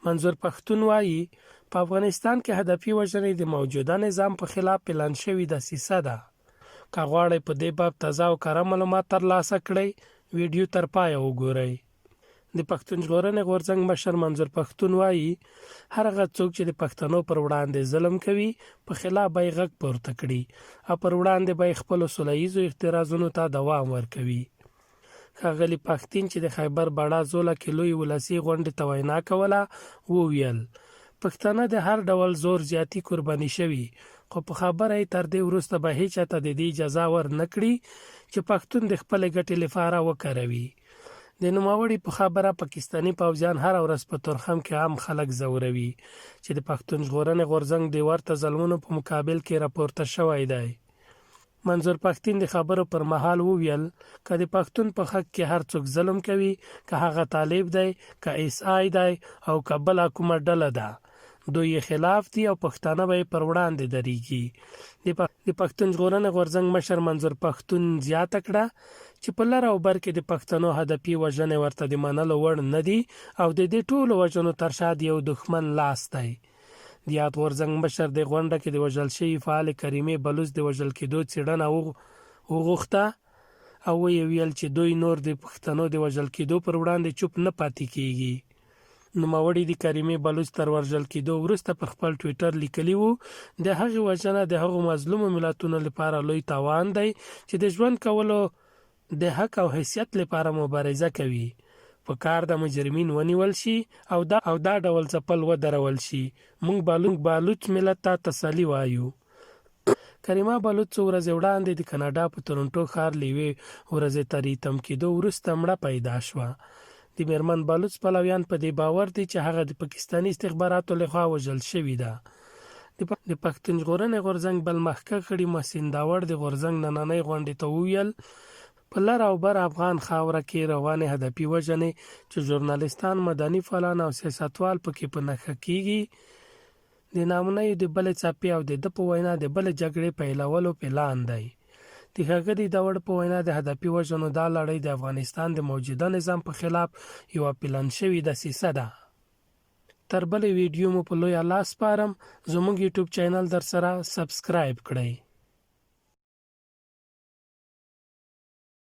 منظور پښتون وایي په افغانستان کې هدفي وژنې د موجوده نظام په خلاف پلان شوی دسیسه ده. که غواړئ په دې باب تازه او کره معلومات ترلاسه کړئ، ویډیو تر پایه وګورئ. د پښتون ژغورنې غورځنګ مشر منظور پښتون وایي هر هغه څوک چې د پښتنو پر وړاندې ظلم کوي په خلاف به یې غږ پورته کړي او پر وړاندې به یې خپلو سوله ییزو اعتراضونو ته دوام ورکوي. ښاغلي پښتین چې د خیبر باړه زوله کې لوی ولسي غونډې ته وینا کوله وویل پښتانه د هر ډول زور زیاتی قرباني شوي، خو په خبره یې تر دې وروسته به هیچا ته د دې اجازه ور نه کړي چې پښتون د خپلې ګټې لپاره وکاروي. د نوموړي په خبره پاکستاني پوځیان هر ورځ په تورخم کې عام خلک ځوروي چې د پښتون ژغورنې غورځنګ د ورته ظلمونو په مقابل کې راپورته شوی دی. منظور پښتین د خبرو پر مهال وویل که د پښتون په حق کې هر څوک ظلم کوي، که هغه طالب دی، که ایس آی دی او که بله کومه ډله ده، دوی یې خلاف دي او پښتانه به یې پر وړاندې درېږي. د پښتون ژغورنې غورځنګ مشر منظور پښتون زیاته کړه چې په لر او بر کې د پښتنو هدفي وژنې ورته د منلو وړ نه دي او د دې ټولو وژنو تر شا د یو دښمن لاس دی. د یاد غورځنګ مشر د غونډه کې د وژل شوي فعال کریمې بلوچ د وژل کېدو څېړنه وغوښته او ویې ویل چې دوی نور د پښتنو د وژل کېدو پر وړاندې چوپ نه پاتې کیږي. نوموړي د کریمې بلوچ تر وژل کېدو وروسته پر خپل ټویټر لیکلي وو د هغې وژنه د هغو مظلومو ملتونو لپاره لوی تاوان دی چې د ژوند کولو د حق او حیثیت لپاره مبارزه کوي. په کار د مجرمین ونیول شي او دا ډول ځپل ودرول شي. موږ بلوچ ملت ته تسلي وایو. کریمه بلوچ څو ورځې وړاندې د کاناډا په تورنټو ښار له یوې ورځې تر ایتم کېدو وروسته مړه پیدا شوه. د میرمن بلوچ پلویان په دې باور دي چې هغه د پاکستاني استخباراتو لخوا وژل شوې ده. د پښتون ژغورنې غورځنګ بل مخکښ غړي محسن داوړ د غورځنګ نننۍ غونډې ته وویل په لر او بر افغان خاوره کې روانې هدفي وژنې چې ژورنالیستان، مدني فعالان او سیاستوال پکې په نښه کیږي د نامنیو د بلې څپې او د ده په وینا د بلې جګړې پیلولو پلان دی. د ښاغلي داوړ په وینا د هدفي وژنو دا لړۍ د افغانستان د موجوده نظام په خلاف یوه پلان شوې دسیسه ده. تر بلې ویډیو مو په لویه لاس سپارم. زموږ یوټیوب چینل در سره سبسکرایب کړئ.